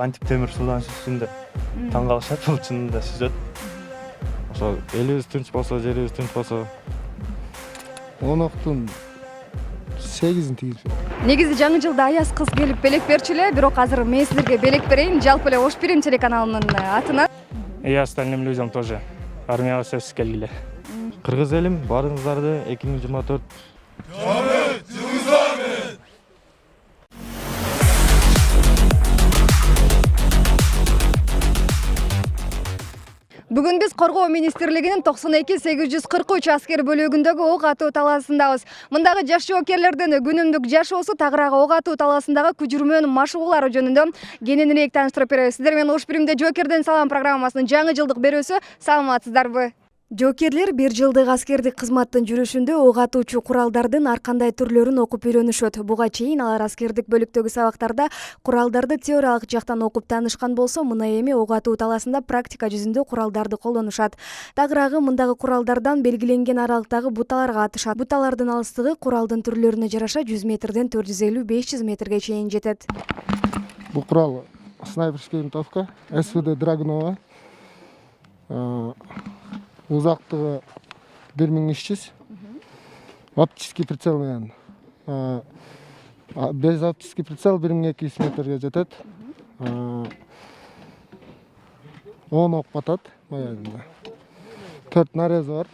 кантип темир суудан сүзсүндө таң калышат, бул чынында сүзөт. Ошо элибиз тынч болсо, жерибиз тынч болсо. Оноктун 8-ин тийип берет. Негизи жаңы жылда аяз кыз келип белек берчү эле, бирок азыр мен силерге белек берейин. Жалпы эле Ош Бирим телеканалынын атынан. И остальным людям тоже. Армияга сөзсүз келгиле. Кыргыз элим, баарыңыздарды 2024 Бүгүн биз Коргоо министрлигинин 92-843 аскер бөлүгүндөгү ок атуу талаасындабыз. Мындагы жаш жоокерлердин күнүмдүк жашоосу тагыраагы ок атуу талаасындагы күжүрмөнүн машыгуулары жөнүндө кененирээк тааныштырып беребиз. Сиздер менен Ош Биримде жоокерден салам программасынын жаңы жылдык берүүсү. Саламатсыздарбы? Жоокерлер 1 жылдык аскердик кызматтын жүрүшүндө ок атуучу куралдардын ар кандай түрлөрүн окуп үйрөнүшөт. Буга чейин алар аскердик бөлүктөгү сабактарда куралдарды теориялык жактан окуп таанышкан болсо, мына эми ок атуу талаасында практика жүзүндө куралдарды колдонушат. Тагыраагы мындагы куралдардан белгиленген аралыктагы буталарга атышат. Буталардын алыстыгы куралдын түрлөрүнө жараша 100 метрден 450-500 метрге чейин жетет. Бул курал снайперская винтовка СВД Драгунова. Узактыгы 1300. Оптический прицел менен. Без оптический прицел 1200 метрге жетет. 10 ок батат. 4 нарезы бар.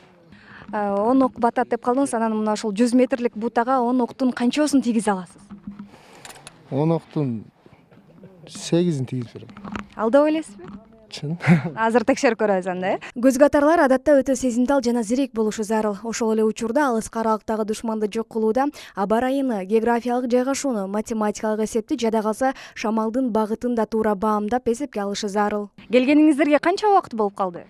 10 ок батат деп калдыңыз, анан мына ошол 100 метрлик бутага 10 октун канчоосун тийгизе аласыз? 10 октун 8-ин тийип берет. Алдап элесизби? Чын. Азыр текшерип көрөбүз анда, Көз катарлар адатта өтө сезимтал жана зерек болушу зарыл. Ошол эле учурда алыска аралыктагы душманды жок кылууда аба ырайыны, географиялык жайгашууну, математикалык эсепти, жада калса шамалдын багытын да туура баамдап эсепке алышы зарыл. Келгениңиздерге канча убакыт болуп калды?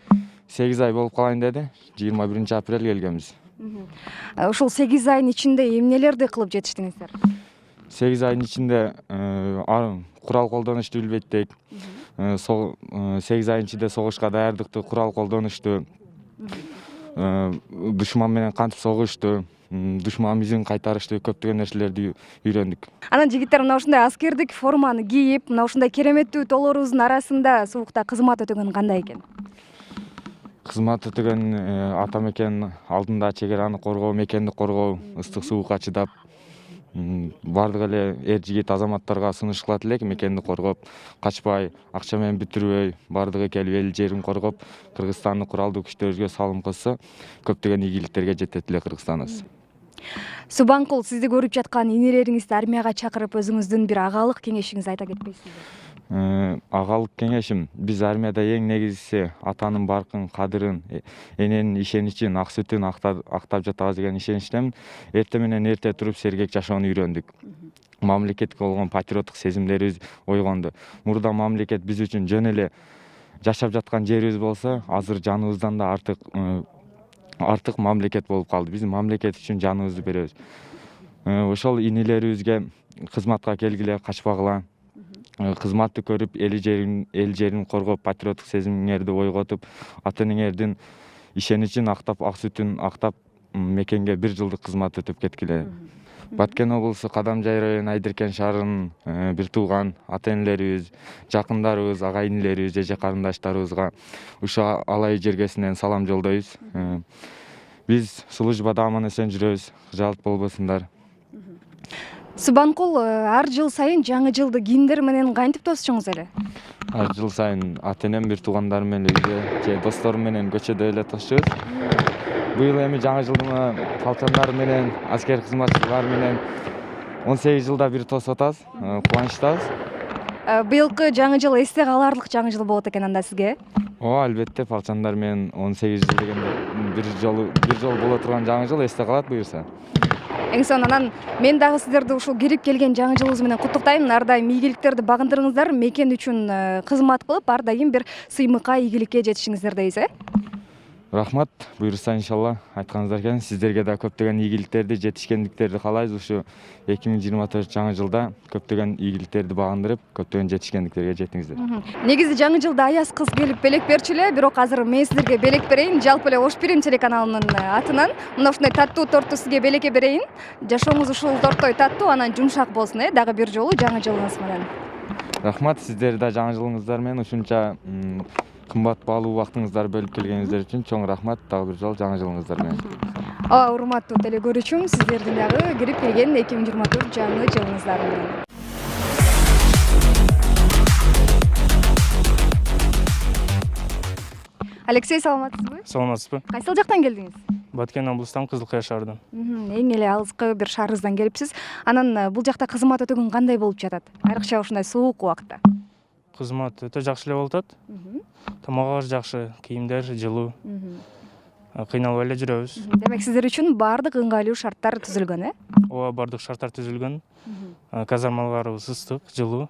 8 ай болуп калайын деди. 21 апрель келгенбиз. Ушул 8 айдын ичинде эмнелерди кылып жетиштиңиздер? 8 айдын ичинде курал колдонушту билбеттик. 8 айдын ичинде согушка даярдыктуу курал колдонушту. Душман менен кантип согушту, душман изин кайтарышту, көптөгөн нерселерди үйрөндүк. Анан жигиттер мына ушундай аскердик форманы кийип, мына ушундай кереметтүү тоолорубуздун арасында суукта кызмат өтөгөн кандай экен? Кызмат өтөгөн ата мекен алдында чегараны коргоо, мекенди коргоо, ыстык суукка чыдап, бардык эле эр жигит азаматтарга сунуш кылат элек, мекенди коргоп, качпай, акча менен бүтүрбөй, бардыгы келип эл жерин коргоп, Кыргызстандын куралдуу күчтөрүбүзгө салым кылса, көптөгөн ийгиликтерге жетет эле Кыргызстаныбыз. Субанкул, сизди көрүп жаткан инелериңизди армияга чакырып, өзүңүздүн бир агалык кеңешиңизди айта кетпейсизби? Агалык кеңешим, биз армияда эң негизгиси атанын баркын, кадырын, эненин ишеничин, ак сүтүн актап жатабыз деген ишеничтемин. Эртең менен эрте туруп сергек жашоону үйрөндүк. Мамлекетке болгон патриоттук сезимдерибиз ойгонду. Мурда мамлекет биз үчүн жөн эле жашап жаткан жерибиз болсо, азыр жаныбыздан да артык мамлекет болуп калды. Биз мамлекет үчүн жаныбызды беребиз. Ошол инелерибизге кызматка келгиле, качпагыла. Кызматты көрүп, эл жерин коргоп, патриоттук сезимиңерди ойготуп, ата энеңердин ишеничин актап, ак сүтүн актап, мекенге 1 жылдык кызмат өтүп кеткиле. Баткен облусу Кадамжай району Айдеркен шаарынын бир тууган ата энелерибиз, жакындарыбыз, ага инилерибиз, эже карындаштарыбызга ушул алай жергесинен салам жолдойбуз. Биз службада аман эсен жүрөбүз, жалт болбосундар. Субанкул, ар жыл сайын жаңы жылды кимдер менен кантип тосучуңуз эле? Ар жыл сайын ата энем, бир туугандарым менен үйдө, же досторум менен көчөдө эле тосчубуз. Быйыл эми жаңы жылды калчандар менен, аскер кызматчылар менен 18 жылда бир тосуп атабыз, кубанычтабыз. Быйылкы жаңы жыл эсте каларлык жаңы жыл болот экен анда сизге? Ооба, албетте, палчандар менен 18 жыл дегенде бир жолу боло турган жаңы жыл эсте калат буюрса. Эң сонунан мен дагы сиздерди ушул кирип келген жаңы жылыңыз менен куттуктайм. Ар дайым ийгиликтерди багындырыңыздар, мекен үчүн кызмат кылып, ар дайым бир сыймыкка, ийгиликке жетишиңиздер дейбиз, Рахмат, буюрса иншалла, айтканыңыздар экен. Сиздерге да көптөгөн ийгиликтерди, жетишкендиктерди каалайбыз. Ушу 2024 жаңы жылда көптөгөн ийгиликтерди багындырып, көптөгөн жетишкендиктерге жетиңиздер. Негизи жаңы жылда аяз кыз келип белек берчү эле, бирок азыр мен сиздерге белек берейин. Жалпы эле Ош Бирим телеканалынын атынан мына ушундай таттуу торту сизге белекке берейин. Жашооңуз ушул тортой таттуу, анан жумшак болсун, дагы бир жолу жаңы жылыңыз менен. Рахмат, сиздер да жаңы жылыңыздар менен ушунча кымбат баалуу убактыңыздарды бөлүп келгениңиздер үчүн чоң рахмат. Дагы бир жолу жаңы жылыңыздар менен. Урматтуу теле көрүүчүм, сиздердин дагы кирип келген 2024 жаңы жылыңыздар менен. Алексей, саламатсызбы? Саламатсызбы? Кайсыл жактан келдиңиз? Баткен облыстан Кызылкая шаарынан. Эң эле алыскы бир шаарыбыздан келипсиз. Анан бул жакта кызмат өтөгөн кандай болуп жатат? Айрыкча ушундай суук убакытта. Кызмат өтө жакшы эле болуп атат. Тамак аш жакшы, кийимдер жылуу. Кыйналбай эле жүрөбүз. Демек сиздер үчүн баардык ыңгайлуу шарттар түзүлгөн, Ооба, бардык шарттар түзүлгөн. Казармаларыбыз ыстык, жылуу.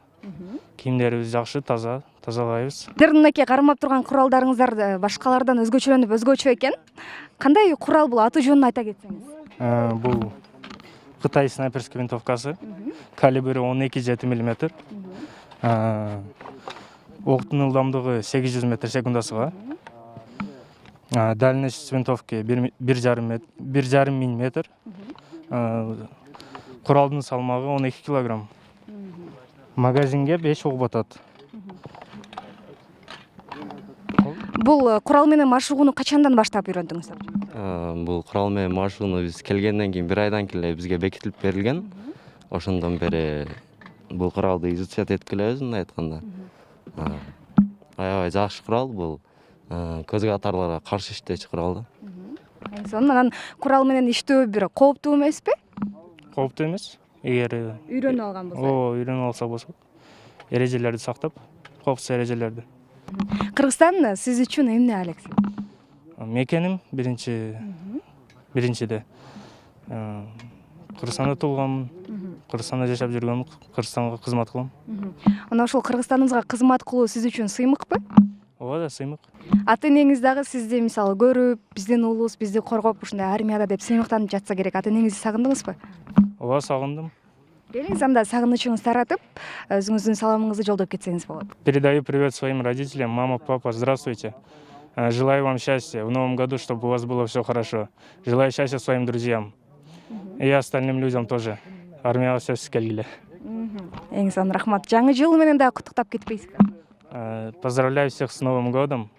Кийимдерибиз жакшы, тазалайбыз. Сиздердин мынакей кармап турган куралдарыңыздар башкалардан өзгөчөлөнүп өзгөчө экен. Кандай курал бул, аты жөнүн айта кетсеңиз? Бул Кытай снайперский винтовкасы. Калибри 12,7 мм. Октун ылдамдыгы 800 метр секундасыга. Дальность винтовки 1,5 мм. Куралдын салмагы 12 килограмм. Магазинге 5 ок батат. Бул курал менен машыгууну качандан баштап үйрөндүңүздөр? Бул курал менен машыгууну биз келгенден кийин 1 айдан кийин бизге бекитилип берилген. Ошондон бери бул куралды изучать этип келебиз, мындай айтканда. Аябай жакшы курал бул. Көз катарларга каршы иштечү курал да. Анан курал менен иштөө бир кооптуу эмеспи? Кооптуу эмес. Эгер Үйрөнүп алган болсо. үйрөнүп алса болсо. Эрежелерди сактап, коопсуз эрежелерди. Кыргызстан сиз үчүн эмне, Алексей? Мекеним биринчиде. Кыргызстанда туулганмын. Кыргызстанда жашап жүргөм, Кыргызстанга кызмат кылам. Анан ошол Кыргызстаныбызга кызмат кылуу сиз үчүн сыймыкпы? Ооба да сыймык. Ата энеңиз дагы сизди мисалы көрүп, биздин уулубуз бизди коргоп ушундай армияда деп сыймыктанып жатса керек. Ата энеңизди сагындыңызбы? Ооба, сагындым. Келиңиз анда сагынычыңызды таратып, өзүңүздүн саламыңызды жолдоп кетсеңиз болот. Передаю привет своим родителям. Мама, папа, здравствуйте. Желаю вам счастья в новом году, чтобы у вас было все хорошо. Желаю счастья своим друзьям. И остальным людям тоже. Армияга сөзсүз келгиле. Эң сонун рахмат. Жаңы жыл менен дагы куттуктап кетпейсизби? Поздравляю всех с Новым годом.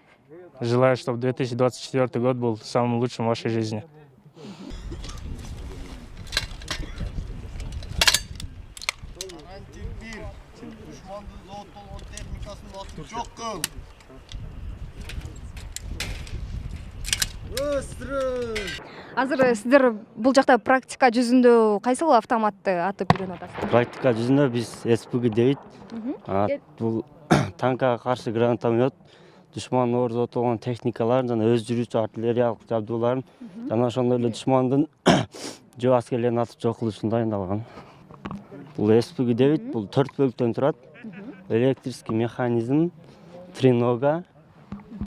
Желаю, чтобы 2024 год был самым лучшим в вашей жизни. Азыр сиздер бул жакта практика жүзүндө кайсыл автоматты атып үйрөнүп атасыздар? Практика жүзүндө биз СПГ дейт. Бул танкага каршы гранатомет, душмандын ордуда отурган техникаларын жана өз жүрүүчү артиллериялык жабдууларын жана ошондой эле душмандын жөө аскерлерин атып жок кылыш үчүн дайындалган. Бул СПГ дейт. Бул 4 бөлүктөн турат. Электрический механизм, тренога,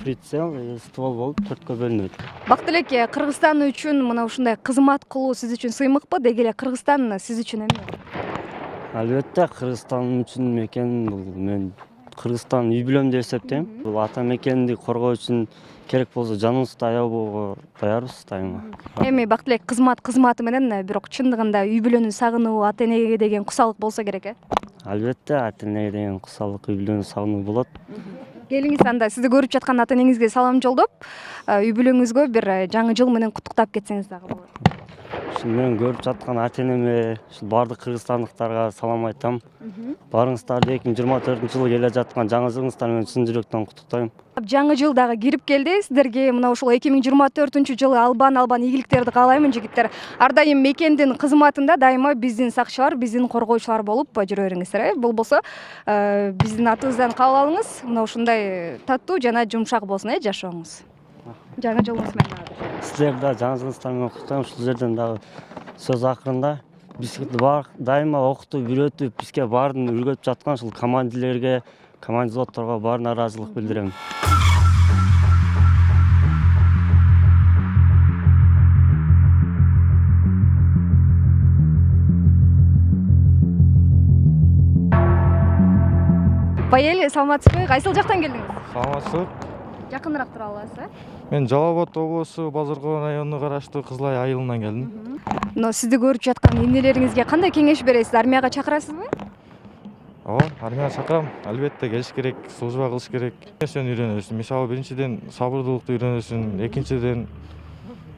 прицел, ствол болуп 4кө бөлүнөт. Бактылуу эке, Кыргызстан үчүн мына ушундай кызмат кылуу сиз үчүн сыймыкпы? Деги эле Кыргызстан сиз үчүн эмне? Албетте Кыргызстан үчүн мекен бул мен Кыргызстан үй бүлөм деп эсептейм. Бул ата мекенди коргоо үчүн керек болсо жаныбызды аябууга даярбыз дайыма. Эми бактылуу эке кызматы менен бирок чындыгында үй бүлөнү сагынуу, ата энеге деген кусалык болсо керек, э? Албетте ата энеге деген кусалык, үй бүлөнү сагынуу болот. Келиңиз анда сизди көрүп жаткан ата энеңизге салам жолдоп, үй бүлөңүзгө бир жаңы жыл менен куттуктап кетсеңиз дагы болот. Мен көрүп жаткан ата энеме, баардык кыргызстандыктарга салам айтам. Баарыңыздарды 2024 жылы келе жаткан жаңы жылыңыздар менен чын жүрөктөн куттуктайм. Жаңы жыл дагы кирип келди. Сиздерге мына ушул 2024 жылы албан ийгиликтерди каалаймын, жигиттер. Ар дайым мекендин кызматында дайыма биздин сакчылар, биздин коргоочулар болуп жүрө бериңиздер. Болбосо биздин атыбыздан кабыл алыңыз. Мына ушундай таттуу жана жумшак болсун жашооңуз. Жаңы жылыңыз менен дагы. Сиздерди да жаңы жылыңыздар менен куттуктайм. Ушул жерден дагы сөз акырында бизди дайыма окутуп, үйрөтүп, бизге баарын үйрөтүп жаткан ушул командирлерге, командировторго баарына ыраазычылык билдирем. Байел, саламатсызбы? Кайсыл жактан келдиңиз? Саламатсызбы? Жакыныраак тура аласыз, Мен Жалал Абад облусу Базаркөл районуна караштуу Кызыл Ай айылынан келдим. Мына сизди көрүп жаткан энелериңизге кандай кеңеш бересиз? Армияга чакырасызбы? ооба армияга чакырам. Албетте келиш керек, служба кылыш керек. Нерсени үйрөнөсүң. Мисалы биринчиден сабырдуулукту үйрөнөсүң, экинчиден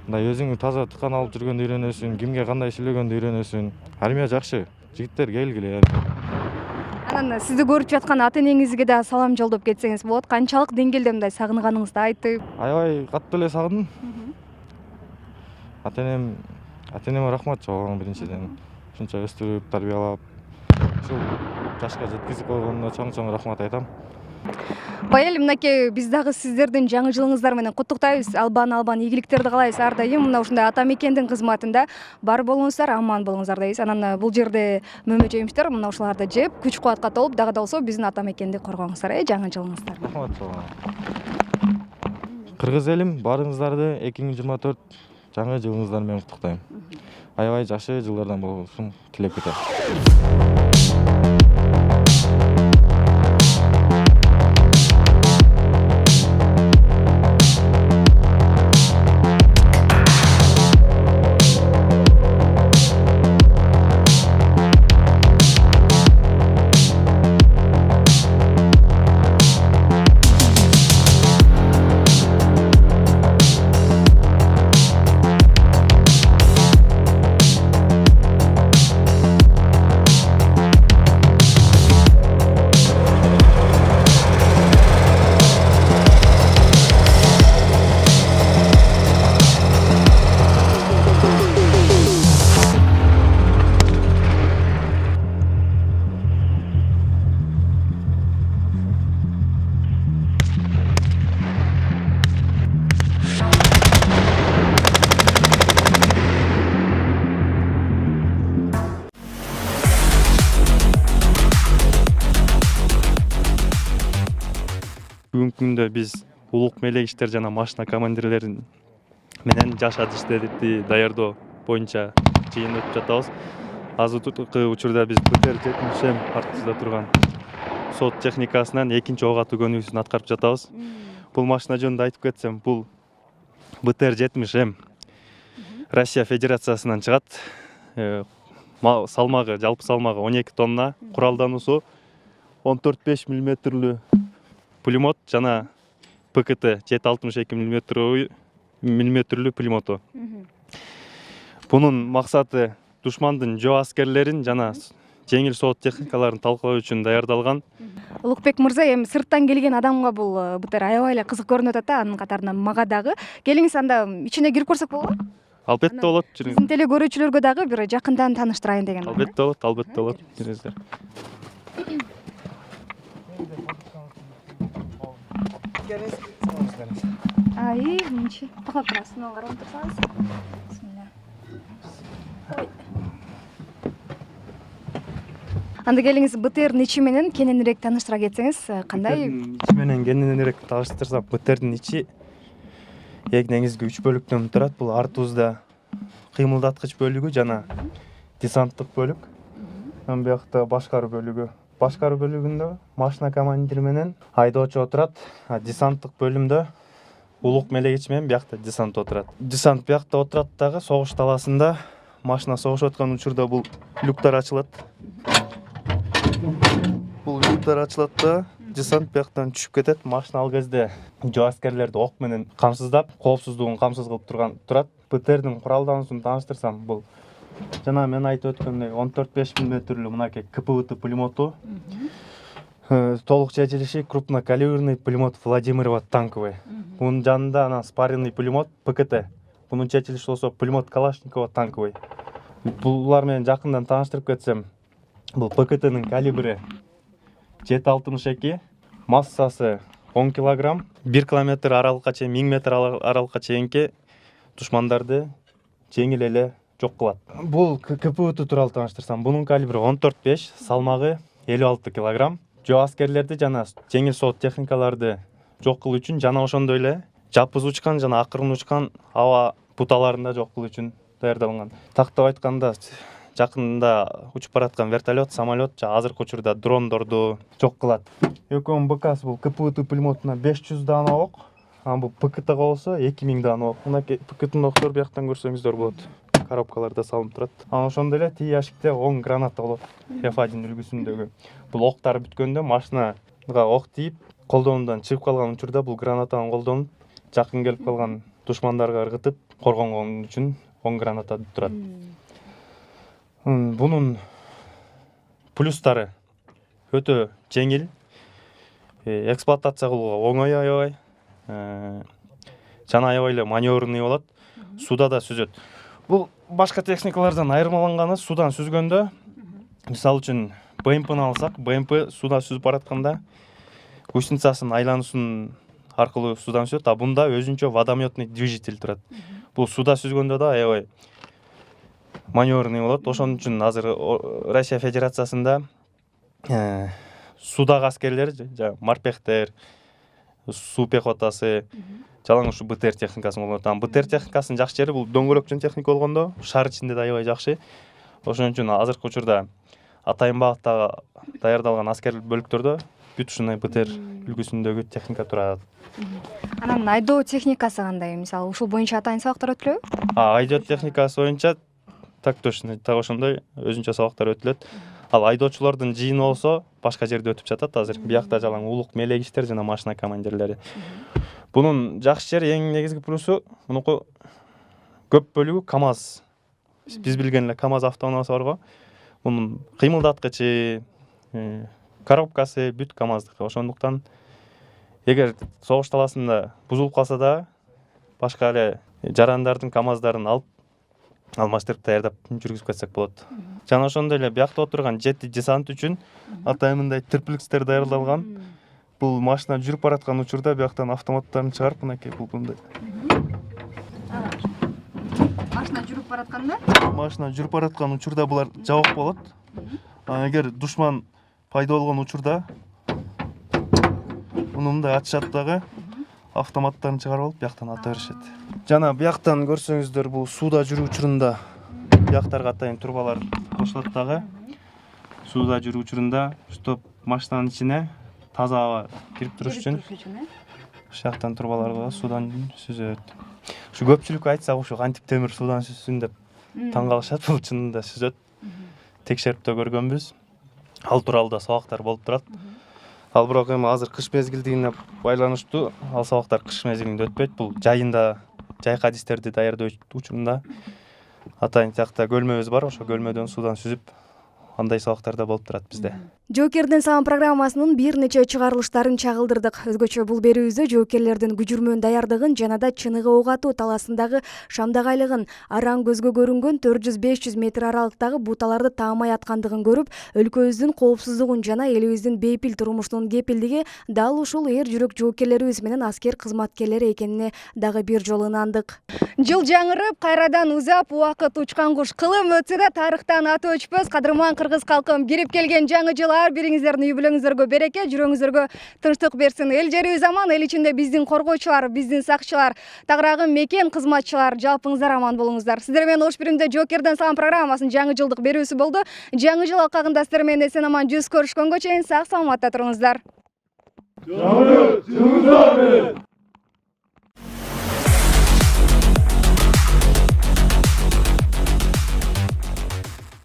мындай өзүңдү таза тыкан алып жүргөндү үйрөнөсүң, кимге кандай сүйлөгөндү үйрөнөсүң. Армия жакшы. Жигиттер келгиле. Анан сизди көрүп жаткан ата энеңизге да салам жолдоп кетсеңиз болот. Канчалык деңгээлде мындай сагынганыңызды айтып. Аябай катуу эле сагындым. Ата энеме рахмат жогон биринчиден. Ушунча өстүрүп, тарбиялап, ушул жашка жеткизип койгонуна чоң рахмат айтам. Байел, мынакей биз дагы сиздердин жаңы жылыңыздар менен куттуктайбыз. Албан ийгиликтерди каалайбыз ар дайым. Мына ушундай ата мекендин кызматында бар болуңуздар, аман болуңуздар дейбиз. Анан бул жерде мөмө жемиштер, мына ушуларды жеп, күч кубатка толуп, дагы да болсо биздин ата мекенди коргоңуздар, жаңы жылыңыздар. Рахмат жогон. Кыргыз элим, баарыңыздарды 2024 жаңы жылыңыздар менен куттуктайм. Аябай жакшы жылдардан болушун тилеп кетем. Бүгүнкү күндө биз улук мелегиштер жана машина командирлерин менен жаш адиштерди даярдоо боюнча жыйын өтүп жатабыз. Азыркы учурда биз БТР-70М артыбызда турган сот техникасынан экинчи ок атуу көнүгүүсүн аткарып жатабыз. Бул машина жөнүндө айтып кетсем, бул БТР-70М Россия Федерациясынан чыгат. Салмагы, жалпы салмагы 12 тонна, куралдануусу 14,5 мм пулемет жана ПКТ 7,62 мм пулемету. Бунун максаты душмандын жоо аскерлерин жана жеңил соот техникаларын талкалоо үчүн даярдалган. Улукбек мырза, эми сырттан келген адамга бул БТР аябай эле кызык көрүнүп атат да, анын катарынан мага дагы. Келиңиз, анда ичине кирип көрсөк болобу? Албетте болот. Биздин теле көрүүчүлөргө дагы бир жакындан тааныштырайын деген. Албетте болот. Кириңиздер. Ай, мынчы. Токтоп турасыз, мына карап турсаңыз. Бисмилля. Ой. Анда келиңиз, БТРдин ичи менен кененирээк тааныштыра кетсеңиз, кандай? Ичи менен кененирээк тааныштырсам, БТРдин ичи негизги 3 бөлүктөн турат. Бул артыбызда кыймылдаткыч бөлүгү жана десанттык бөлүк. Анан биякта башкаруу бөлүгү. Башкаруу бөлүгүндө машина командири менен айдоочу отурат. Десанттык бөлүмдө улук мелегич менен биякта десант отурат. Десант биякта отурат дагы, согуш таласында машина согушуп аткан учурда бул люктар ачылат. Бул люктар ачылат да десант бияктан түшүп кетет. Машина ал кезде жоо аскерлерди ок менен камсыздап, коопсуздугун камсыз кылып турат. БТРдин куралдануусун тааныштырсам, бул жана мен айтып өткөндөй 14,5 мм мынакей КПВТ пулемету. Толук чечилиши крупнокалиберный пулемет Владимирова танковый. Бунун жанында анан спаренный пулемет ПКТ. Бунун чечилиши болсо пулемет Калашникова танковый. Булар менен жакындан тааныштырып кетсем, бул ПКТнын калибри 7,62, массасы 10 кг, 1 км аралыкка чейин, 1000 метр аралыкка чейинки душмандарды жеңил эле жок кылат. Бул КПВТ тууралуу тааныштырсам, бунун калибри 14,5, салмагы 56 кг. Жоо аскерлерди жана жеңил соот техникаларды жок кылуу үчүн жана ошондой эле жапыз учкан жана акырын учкан аба буталарында жок кылуу үчүн даярдалган. Тактап айтканда, жакында учуп бараткан вертолет, самолет, азыркы учурда дрондорду жок кылат. Экөөнүн БКсы бул КПВТ пулеметуна 500 даана ок, анан бул ПКТга болсо 2000 даана ок. Мына ПКТнын октор бияктан көрсөңүздөр болот. коробкаларда салынып турат. Анан ошондой эле тиги ящикте 10 граната болот. F1 үлгүсүндөгү. Бул октар бүткөндө машинага ок тийип, колдонуудан чыгып калган учурда бул гранатаны колдонуп, жакын келип калган душмандарга ыргытып коргонгон үчүн 10 граната турат. Бунун плюстары өтө жеңил, эксплуатация кылууга оңой аябай, жана аябай эле маневрный болот, суда да сүзөт. Бул башка техникалардан айырмаланганы судан сүзгөндө, мисалы үчүн БМПны алсак, БМП суда сүзүп баратканда гусеницасынын айлануусунун аркылуу судан сүзөт, а бунда өзүнчө водометный движитель турат. Бул суда сүзгөндө да аябай маневрный болот. Ошон үчүн азыр Россия Федерациясында судагы аскерлер, морпехтер, суу пехотасы, жалаң ушу БТР техникасын колдонот. БТР техникасынын жакшы жери бул дөңгөлөкчөн техника болгондо шаар ичинде да аябай жакшы. Ошон үчүн азыркы учурда Атайын багыттагы даярдалган аскерлик бөлүктөрдө бүт ушундай БТР үлгүсүндөгү техника турат. Анан айдоо техникасы кандай? Мисалы, ушул боюнча атайын сабактар өтүлөбү? Айдоо техникасы боюнча так точно, так ошондой өзүнчө сабактар өтүлөт. Ал айдоочулардын жыйыны болсо башка жерде өтүп жатат. Азыр биякта жалаң улук мелегичтер жана машина командирлери. Бунун жакшы жери, эң негизги плюсу, мунуку көп бөлүгү КАМАЗ. Биз билген эле КАМАЗ автоунаасы бар го. Мунун кыймылдаткычы, коробкасы бүт КАМАЗдыкы. Ошондуктан эгер согуш таласында бузулуп калса да башка эле жарандардын КАМАЗдарын алып алмаштырып даярдап жүргүзүп кетсек болот. Жана ошондой эле биякта отурган жети десант үчүн атайын мындай тирпликстер даярдалган. Бул машина жүрүп бараткан учурда бияктан автоматтарын чыгарып, мынакей бул мындай. Машина жүрүп баратканда? Машина жүрүп бараткан учурда булар жабык болот. Эгер душман пайда болгон учурда муну мындай ачышат дагы, автоматтарын чыгарып алып бияктан ата беришет. Жана бияктан көрсөңүздөр, бул сууда жүрүү учурунда бияктарга атайын турбалар кошулат дагы. Сууда жүрүү учурунда чтоб машинанын ичине таза аба кирип туруш үчүн ушул жактан турбалар бар, суудан сүзөт. Ушу көпчүлүккө айтсак, ушу кантип темир суудан сүзсүн деп таң калышат. Бул чынында сүзөт. Текшерип да көргөнбүз. Ал тууралуу да сабактар болуп турат. Ал бирок эми азыр кыш мезгилдигине байланыштуу ал сабактар кыш мезгилинде өтпөйт. Бул жайында, жайкы адистерди даярдоо учурунда атайын тиякта көлмөбүз бар. Ошо көлмөдөн суудан сүзүп, андай сабактар да болуп турат бизде. Жоокердин саам программасынын бир нече чыгарылыштарын чагылдырдык. Өзгөчө бул берүүбүздө жоокерлердин күжүрмөн даярдыгын жана да чыныгы ок атуу таласындагы шамдагайлыгын, араң көзгө көрүнгөн 400-500 метр аралыктагы буталарды таамай аткандыгын көрүп, өлкөбүздүн коопсуздугун жана элибиздин бейпил турмушунун кепилдиги дал ушул эр жүрөк жоокерлерибиз менен аскер кызматкерлери экенине дагы бир жолу ынандык. Жыл жаңырып, кайрадан узап, убакыт учкан куш кылым өтсө да тарыхтан аты өчпөс. Кадырман кыргыз калкым, кирип келген жаңы жыл ар бириңиздердин юбилейиңиздерге береке, жүрөгүңүзгө тынчтык берсин. Эл жерибиз аман, эл ичинде биздин коргоочулар, биздин сакчылар, тагыраагы мекен кызматчылар, жалпыңыздар аман болуңуздар. Сиздер менен Ош Биримде Жоокерден саам программасынын жаңы жылдык берүүсү болду. Жаңы жыл алкагында сиздер менен эсен аман жүз көрүшкөнгө чейин сак саламатта туруңуздар. Жаңы жылыңыздар менен